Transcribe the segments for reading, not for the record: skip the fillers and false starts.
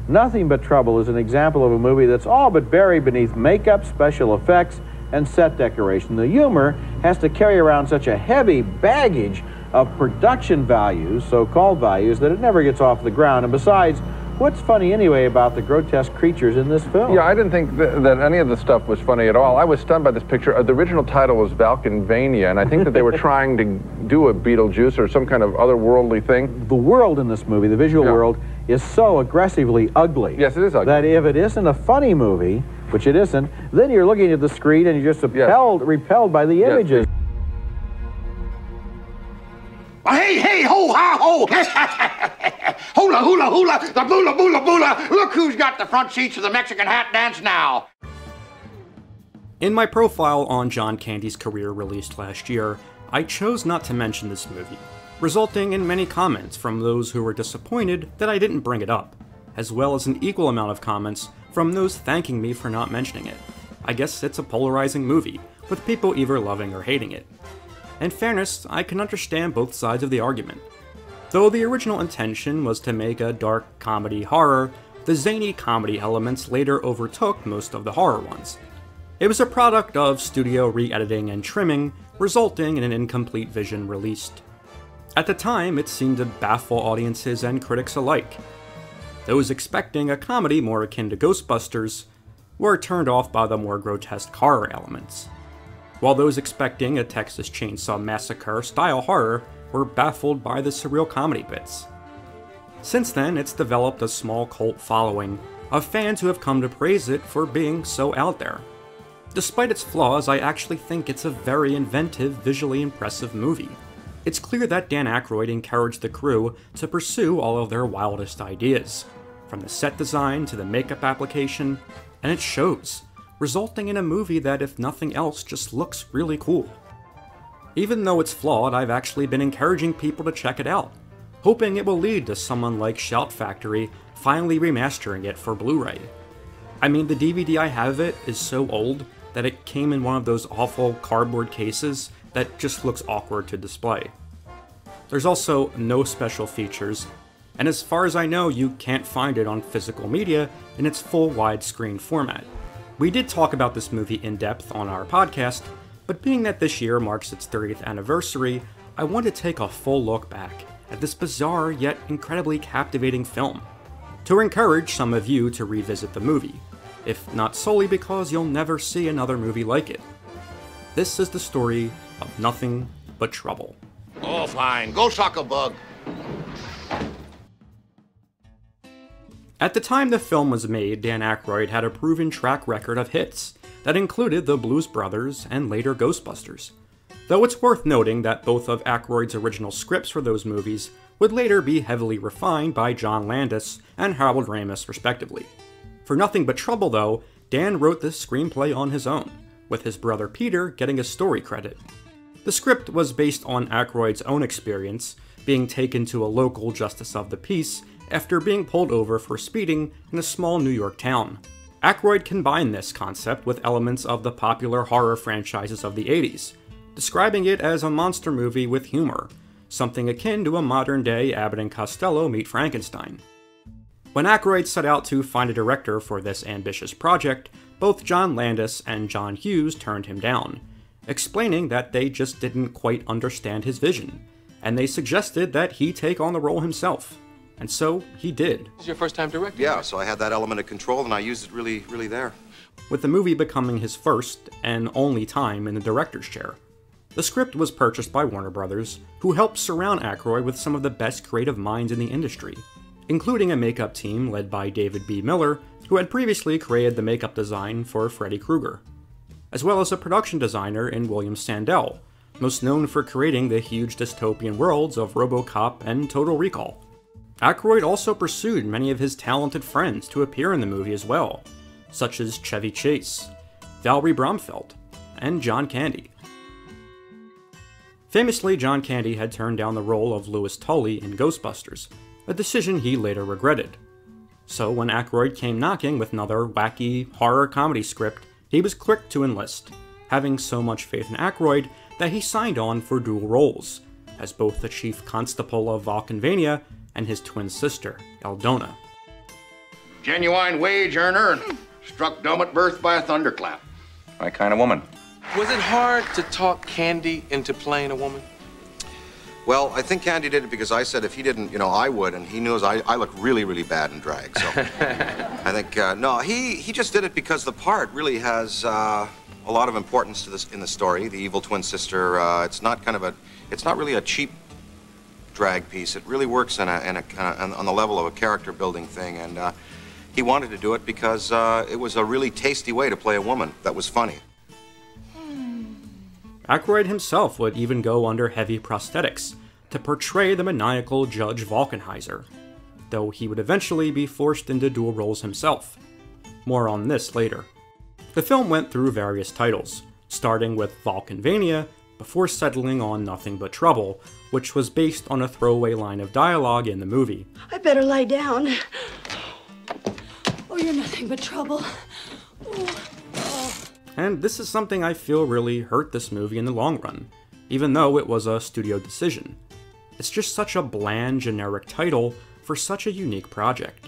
Nothing But Trouble is an example of a movie that's all but buried beneath makeup, special effects, and set decoration. The humor has to carry around such a heavy baggage of production values, so-called values, that it never gets off the ground. And besides, what's funny anyway about the grotesque creatures in this film? Yeah, I didn't think that any of the stuff was funny at all. I was stunned by this picture. The original title was Valkenvania, and I think that they were trying to do a Beetlejuice or some kind of otherworldly thing. The world in this movie, the visual world, is so aggressively ugly. Yes, it is ugly. That if it isn't a funny movie, which it isn't, then you're looking at the screen and you're just repelled by the images. Hey, hey, ho, ha, ho! Hula, hula, hula, the boola, boola, boola! Look who's got the front seats of the Mexican hat dance now! In my profile on John Candy's career released last year, I chose not to mention this movie, resulting in many comments from those who were disappointed that I didn't bring it up, as well as an equal amount of comments from those thanking me for not mentioning it. I guess it's a polarizing movie, with people either loving or hating it. In fairness, I can understand both sides of the argument. Though the original intention was to make a dark comedy horror, the zany comedy elements later overtook most of the horror ones. It was a product of studio re-editing and trimming, resulting in an incomplete vision released. At the time, it seemed to baffle audiences and critics alike. Those expecting a comedy more akin to Ghostbusters were turned off by the more grotesque horror elements, while those expecting a Texas Chainsaw Massacre-style horror were baffled by the surreal comedy bits. Since then, it's developed a small cult following of fans who have come to praise it for being so out there. Despite its flaws, I actually think it's a very inventive, visually impressive movie. It's clear that Dan Aykroyd encouraged the crew to pursue all of their wildest ideas, from the set design to the makeup application, and it shows, resulting in a movie that, if nothing else, just looks really cool. Even though it's flawed, I've actually been encouraging people to check it out, hoping it will lead to someone like Shout Factory finally remastering it for Blu-ray. I mean, the DVD I have of it is so old that it came in one of those awful cardboard cases that just looks awkward to display. There's also no special features, and as far as I know, you can't find it on physical media in its full widescreen format. We did talk about this movie in depth on our podcast, but being that this year marks its 30th anniversary, I want to take a full look back at this bizarre yet incredibly captivating film, to encourage some of you to revisit the movie, if not solely because you'll never see another movie like it. This is the story of Nothing But Trouble. Oh, fine. Go suck a bug. At the time the film was made, Dan Aykroyd had a proven track record of hits that included The Blues Brothers and later Ghostbusters. Though it's worth noting that both of Aykroyd's original scripts for those movies would later be heavily refined by John Landis and Harold Ramis respectively. For Nothing But Trouble though, Dan wrote this screenplay on his own, with his brother Peter getting a story credit. The script was based on Aykroyd's own experience, being taken to a local justice of the peace after being pulled over for speeding in a small New York town. Aykroyd combined this concept with elements of the popular horror franchises of the 80s, describing it as a monster movie with humor, something akin to a modern-day Abbott and Costello meet Frankenstein. When Aykroyd set out to find a director for this ambitious project, both John Landis and John Hughes turned him down, explaining that they just didn't quite understand his vision, and they suggested that he take on the role himself. And so he did. This is your first time directing? Yeah, so I had that element of control and I used it really there. With the movie becoming his first and only time in the director's chair. The script was purchased by Warner Brothers, who helped surround Aykroyd with some of the best creative minds in the industry, including a makeup team led by David B. Miller, who had previously created the makeup design for Freddy Krueger, as well as a production designer in William Sandell, most known for creating the huge dystopian worlds of RoboCop and Total Recall. Aykroyd also pursued many of his talented friends to appear in the movie as well, such as Chevy Chase, Valerie Bromfeld, and John Candy. Famously, John Candy had turned down the role of Louis Tully in Ghostbusters, a decision he later regretted. So when Aykroyd came knocking with another wacky horror comedy script, he was quick to enlist, having so much faith in Aykroyd that he signed on for dual roles, as both the chief constable of Valkenvania and his twin sister, Eldona. Genuine wage earner and struck dumb at birth by a thunderclap. My kind of woman. Was it hard to talk Candy into playing a woman? Well, I think Candy did it because I said if he didn't, you know, I would, and he knows I look really, really bad in drag. So I think, no, he just did it because the part really has a lot of importance to this in the story. The evil twin sister, it's not really a cheap drag piece. It really works on the level of a character building thing, and he wanted to do it because it was a really tasty way to play a woman that was funny. Aykroyd himself would even go under heavy prosthetics to portray the maniacal Judge Valkenheiser, though he would eventually be forced into dual roles himself. More on this later. The film went through various titles, starting with Valkenvania, before settling on Nothing But Trouble, which was based on a throwaway line of dialogue in the movie. I better lie down. Oh, you're nothing but trouble. And this is something I feel really hurt this movie in the long run, even though it was a studio decision. It's just such a bland, generic title for such a unique project.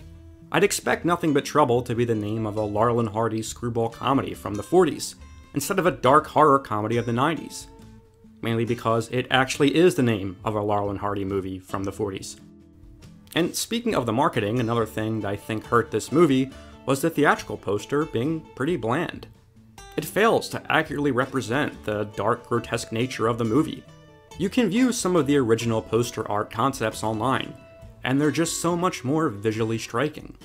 I'd expect Nothing But Trouble to be the name of a Laurel and Hardy screwball comedy from the 40s, instead of a dark horror comedy of the 90s. Mainly because it actually is the name of a Laurel and Hardy movie from the 40s. And speaking of the marketing, another thing that I think hurt this movie was the theatrical poster being pretty bland. It fails to accurately represent the dark, grotesque nature of the movie. You can view some of the original poster art concepts online, and they're just so much more visually striking.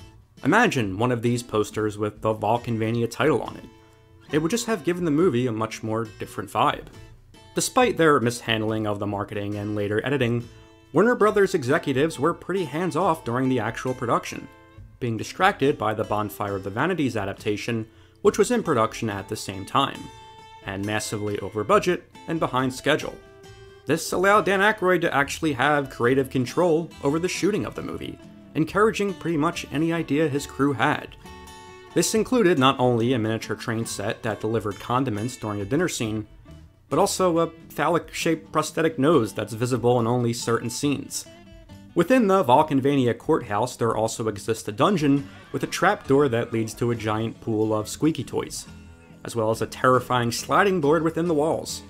Imagine one of these posters with the Valkenvania title on it. It would just have given the movie a much more different vibe. Despite their mishandling of the marketing and later editing, Warner Brothers executives were pretty hands-off during the actual production, being distracted by the Bonfire of the Vanities adaptation, which was in production at the same time, and massively over budget and behind schedule. This allowed Dan Aykroyd to actually have creative control over the shooting of the movie, encouraging pretty much any idea his crew had. This included not only a miniature train set that delivered condiments during a dinner scene, but also a phallic-shaped prosthetic nose that's visible in only certain scenes. Within the Valkenvania courthouse, there also exists a dungeon with a trapdoor that leads to a giant pool of squeaky toys, as well as a terrifying sliding board within the walls,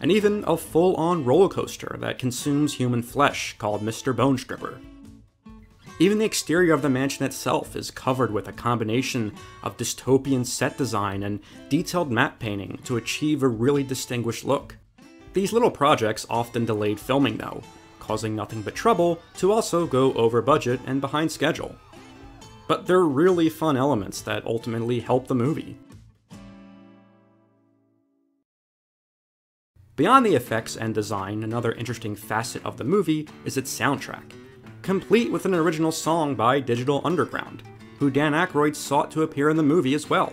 and even a full-on roller coaster that consumes human flesh called Mr. Bone Stripper. Even the exterior of the mansion itself is covered with a combination of dystopian set design and detailed matte painting to achieve a really distinguished look. These little projects often delayed filming though, causing Nothing But Trouble to also go over budget and behind schedule. But they're really fun elements that ultimately help the movie. Beyond the effects and design, another interesting facet of the movie is its soundtrack, complete with an original song by Digital Underground, who Dan Aykroyd sought to appear in the movie as well,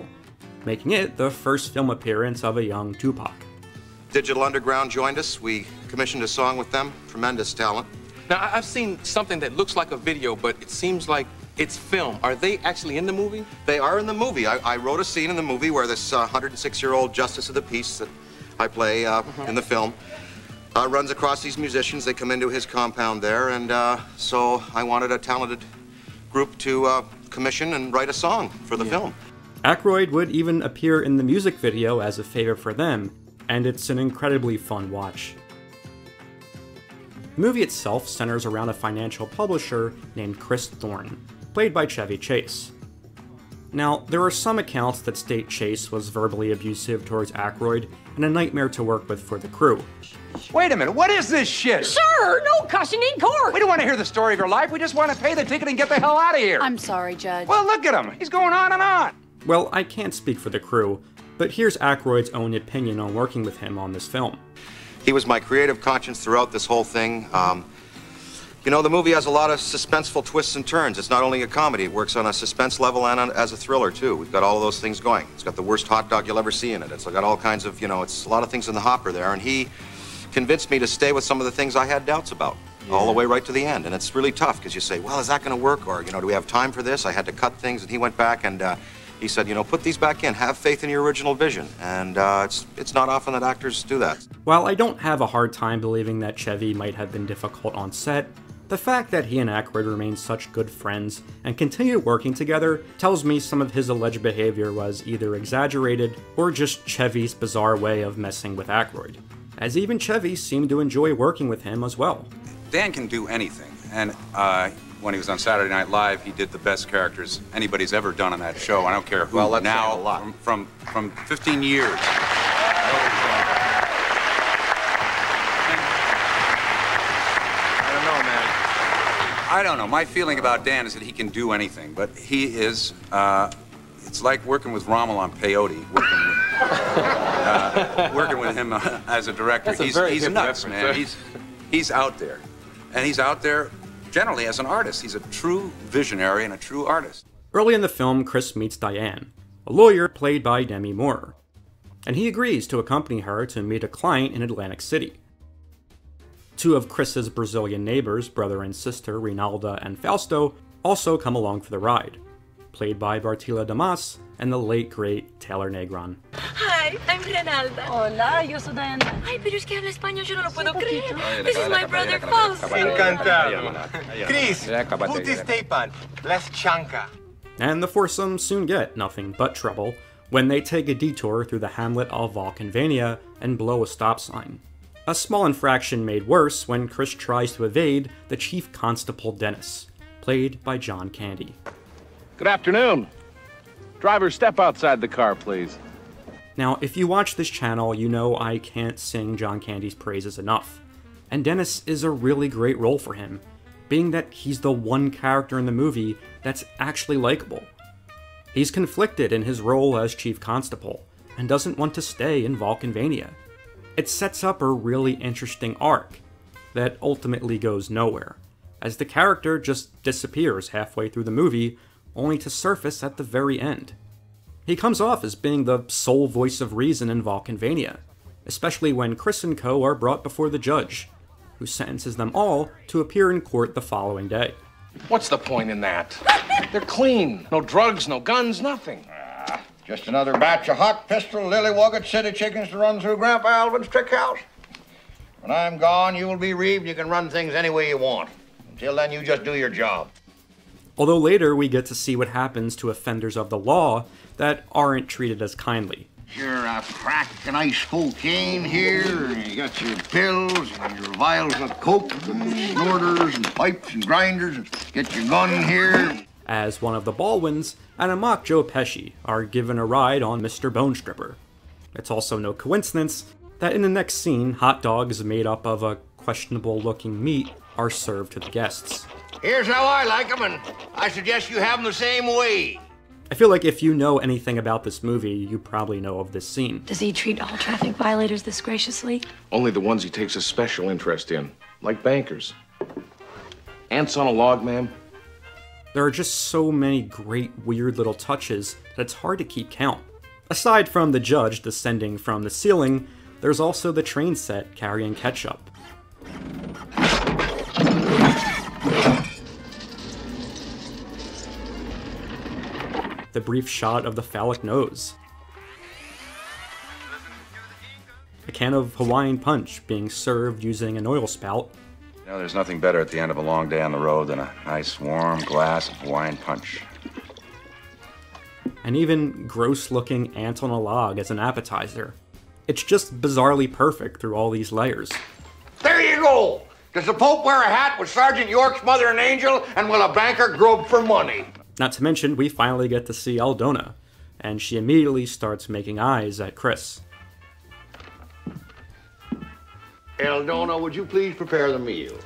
making it the first film appearance of a young Tupac. Digital Underground joined us. We commissioned a song with them. Tremendous talent. Now, I've seen something that looks like a video, but it seems like it's film. Are they actually in the movie? They are in the movie. I wrote a scene in the movie where this 106-year-old justice of the peace that I play in the film runs across these musicians. They come into his compound there, and so I wanted a talented group to commission and write a song for the film. Aykroyd would even appear in the music video as a favor for them, and it's an incredibly fun watch. The movie itself centers around a financial publisher named Chris Thorne, played by Chevy Chase. Now, there are some accounts that state Chase was verbally abusive towards Aykroyd and a nightmare to work with for the crew. Wait a minute, what is this shit? Sir, no cussing in court. We don't want to hear the story of your life. We just want to pay the ticket and get the hell out of here. I'm sorry, Judge. Well, look at him. He's going on and on. Well, I can't speak for the crew, but here's Aykroyd's own opinion on working with him on this film. He was my creative conscience throughout this whole thing. You know, the movie has a lot of suspenseful twists and turns. It's not only a comedy, it works on a suspense level and as a thriller, too. We've got all of those things going. It's got the worst hot dog you'll ever see in it. It's got all kinds of, you know, it's a lot of things in the hopper there, and he convinced me to stay with some of the things I had doubts about, all the way right to the end. And it's really tough, because you say, well, is that going to work? Or, you know, do we have time for this? I had to cut things, and he went back and he said, you know, put these back in, have faith in your original vision. And it's not often that actors do that. While I don't have a hard time believing that Chevy might have been difficult on set, The fact that he and Aykroyd remain such good friends and continue working together tells me some of his alleged behavior was either exaggerated or just Chevy's bizarre way of messing with Aykroyd, as even Chevy seemed to enjoy working with him as well. Dan can do anything, and when he was on Saturday Night Live, he did the best characters anybody's ever done on that show. I don't care who. Well, that's now, saying a lot. From 15 years. I don't know. My feeling about Dan is that he can do anything, but he is, it's like working with Rommel on peyote, working with him as a director. That's a He's nuts, man. He's out there. And he's out there generally as an artist. He's a true visionary and a true artist. Early in the film, Chris meets Diane, a lawyer played by Demi Moore, and he agrees to accompany her to meet a client in Atlantic City. Two of Chris's Brazilian neighbors, brother and sister Rinalda and Fausto, also come along for the ride, played by Bartila Damas and the late great Taylor Negron. Hi, I'm Rinalda. Hola, yo soy Diana. Ay, pero es que habla español, yo no lo puedo creer. This is my brother Fausto. Encantado. Chris, put this tape on. Let's chanca. And the foursome soon get nothing but trouble when they take a detour through the hamlet of Valkenvania and blow a stop sign. A small infraction made worse when Chris tries to evade the Chief Constable Dennis, played by John Candy. Good afternoon. Driver, step outside the car, please. Now, if you watch this channel, you know I can't sing John Candy's praises enough. And Dennis is a really great role for him, being that he's the one character in the movie that's actually likable. He's conflicted in his role as Chief Constable, and doesn't want to stay in Valkenvania. It sets up a really interesting arc that ultimately goes nowhere, as the character just disappears halfway through the movie, only to surface at the very end. He comes off as being the sole voice of reason in Valkenvania, especially when Chris and co are brought before the judge, who sentences them all to appear in court the following day. What's the point in that? They're clean. No drugs, no guns, nothing. Just another batch of hot pistol lily-wogged city chickens to run through Grandpa Alvin's trick house. When I'm gone, you will be relieved you can run things any way you want. Until then, you just do your job. Although later we get to see what happens to offenders of the law that aren't treated as kindly. You're a crack and ice cocaine here, and you got your pills and your vials of coke and snorters and pipes and grinders, and get your gun here. As one of the Baldwins and a mock Joe Pesci are given a ride on Mr. Bone Stripper. It's also no coincidence that in the next scene, hot dogs made up of a questionable-looking meat are served to the guests. Here's how I like them, and I suggest you have them the same way. I feel like if you know anything about this movie, you probably know of this scene. Does he treat all traffic violators this graciously? Only the ones he takes a special interest in, like bankers. Ants on a log, ma'am? There are just so many great, weird little touches that it's hard to keep count. Aside from the judge descending from the ceiling, there's also the train set carrying ketchup. The brief shot of the phallic nose. A can of Hawaiian Punch being served using an oil spout. You know, there's nothing better at the end of a long day on the road than a nice warm glass of Hawaiian Punch. And even gross-looking ant on a log as an appetizer. It's just bizarrely perfect through all these layers. There you go. Does the Pope wear a hat with Sergeant York's mother and angel, and will a banker grope for money? Not to mention, we finally get to see Aldona, and she immediately starts making eyes at Chris. Eldona, would you please prepare the meal?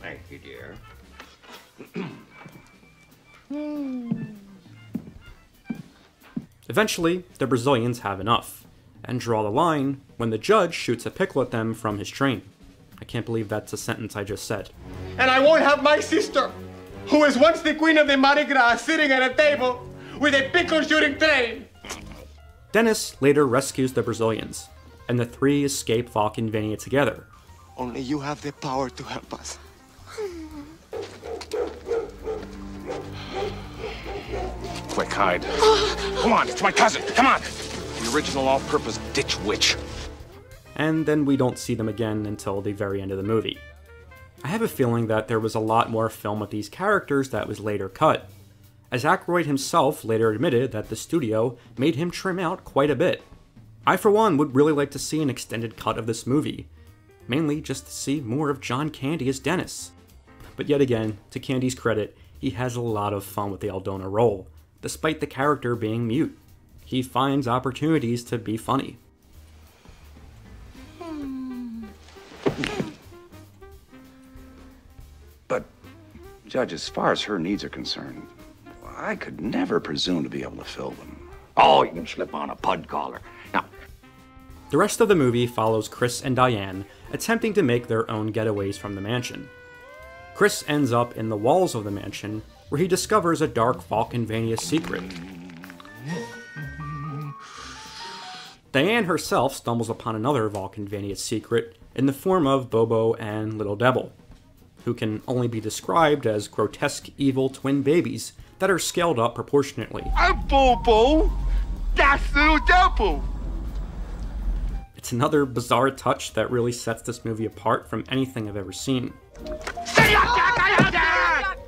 Thank you, dear. Eventually, the Brazilians have enough, and draw the line when the judge shoots a pickle at them from his train. I can't believe that's a sentence I just said. And I won't have my sister, who was once the queen of the Mardi Gras, sitting at a table with a pickle-shooting train. Dennis later rescues the Brazilians, and the three escape Valkenvania together. Only you have the power to help us. Quick, hide. Come on, it's my cousin. Come on. The original all-purpose ditch witch. And then we don't see them again until the very end of the movie. I have a feeling that there was a lot more film with these characters that was later cut, as Aykroyd himself later admitted that the studio made him trim out quite a bit. I for one would really like to see an extended cut of this movie, mainly just to see more of John Candy as Dennis. But yet again, to Candy's credit, he has a lot of fun with the Aldona role, despite the character being mute. He finds opportunities to be funny. But, Judge, as far as her needs are concerned, I could never presume to be able to fill them. Oh, you can slip on a pud collar. Now, the rest of the movie follows Chris and Diane attempting to make their own getaways from the mansion. Chris ends up in the walls of the mansion, where he discovers a dark Vulcanvania secret. Diane herself stumbles upon another Vulcanvania secret in the form of Bobo and Little Devil, who can only be described as grotesque evil twin babies that are scaled up proportionately. I'm Bobo. That's Little Devil. It's another bizarre touch that really sets this movie apart from anything I've ever seen.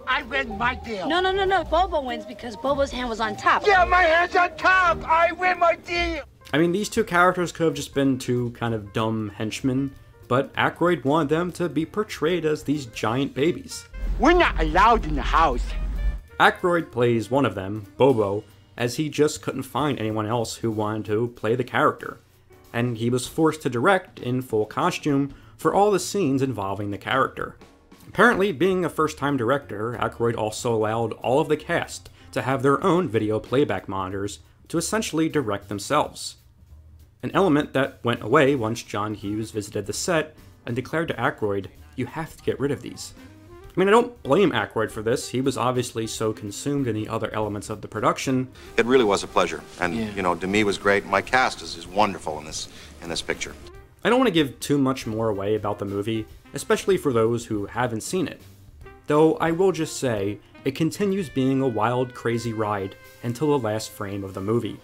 I win my deal. No. Bobo wins because Bobo's hand was on top. Yeah, my hand's on top. I win my deal. I mean, these two characters could have just been two kind of dumb henchmen, but Aykroyd wanted them to be portrayed as these giant babies. We're not allowed in the house. Aykroyd plays one of them, Bobo, as he just couldn't find anyone else who wanted to play the character, and he was forced to direct in full costume for all the scenes involving the character. Apparently, being a first-time director, Aykroyd also allowed all of the cast to have their own video playback monitors to essentially direct themselves. An element that went away once John Hughes visited the set and declared to Aykroyd, "You have to get rid of these." I mean, I don't blame Aykroyd for this. He was obviously so consumed in the other elements of the production. It really was a pleasure. And, you know, Demi was great. My cast is wonderful in this picture. I don't want to give too much more away about the movie, especially for those who haven't seen it. Though I will just say, it continues being a wild, crazy ride until the last frame of the movie.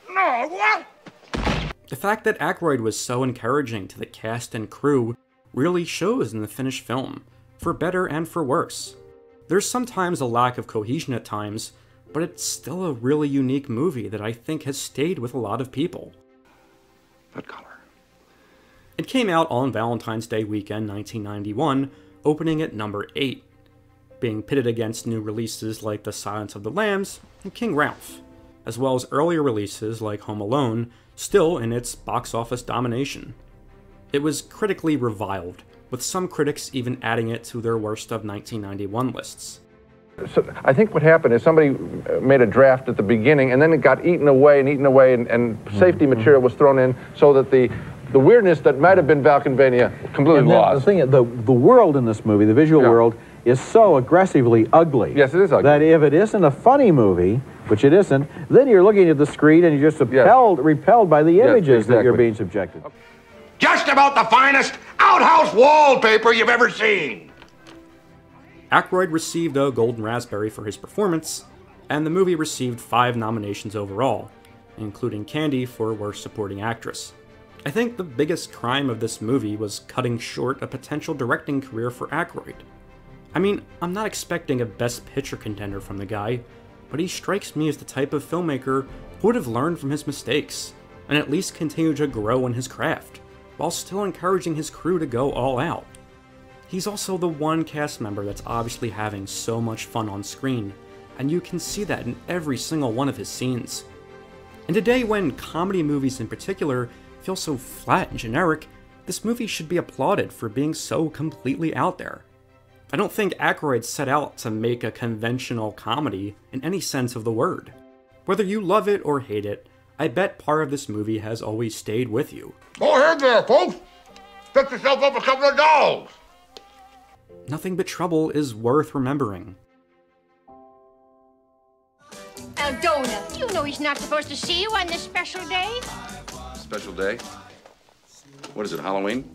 No, what? The fact that Aykroyd was so encouraging to the cast and crew really shows in the finished film, for better and for worse. There's sometimes a lack of cohesion at times, but it's still a really unique movie that I think has stayed with a lot of people. Foot collar. It came out on Valentine's Day weekend 1991, opening at number 8, being pitted against new releases like The Silence of the Lambs and King Ralph, as well as earlier releases like Home Alone, still in its box office domination. It was critically reviled, with some critics even adding it to their worst of 1991 lists. So I think what happened is somebody made a draft at the beginning, and then it got eaten away, and safety material was thrown in so that the weirdness that might have been Vulcanvania completely lost. The thing, the world in this movie, the visual world, is so aggressively ugly. Yes, it is ugly. That if it isn't a funny movie, which it isn't, then you're looking at the screen and you're just repelled by the images that you're being subjected. Just about the finest outhouse wallpaper you've ever seen. Aykroyd received a Golden Raspberry for his performance, and the movie received 5 nominations overall, including Candy for Worst Supporting Actress. I think the biggest crime of this movie was cutting short a potential directing career for Aykroyd. I mean, I'm not expecting a Best Picture contender from the guy, but he strikes me as the type of filmmaker who would have learned from his mistakes, and at least continue to grow in his craft, while still encouraging his crew to go all out. He's also the one cast member that's obviously having so much fun on screen, and you can see that in every single one of his scenes. In a day when comedy movies in particular feel so flat and generic, this movie should be applauded for being so completely out there. I don't think Aykroyd set out to make a conventional comedy in any sense of the word. Whether you love it or hate it, I bet part of this movie has always stayed with you. Go ahead there, folks. Pick yourself up a couple of dolls. Nothing But Trouble is worth remembering. Aldona, you know he's not supposed to see you on this special day. Special day? What is it, Halloween?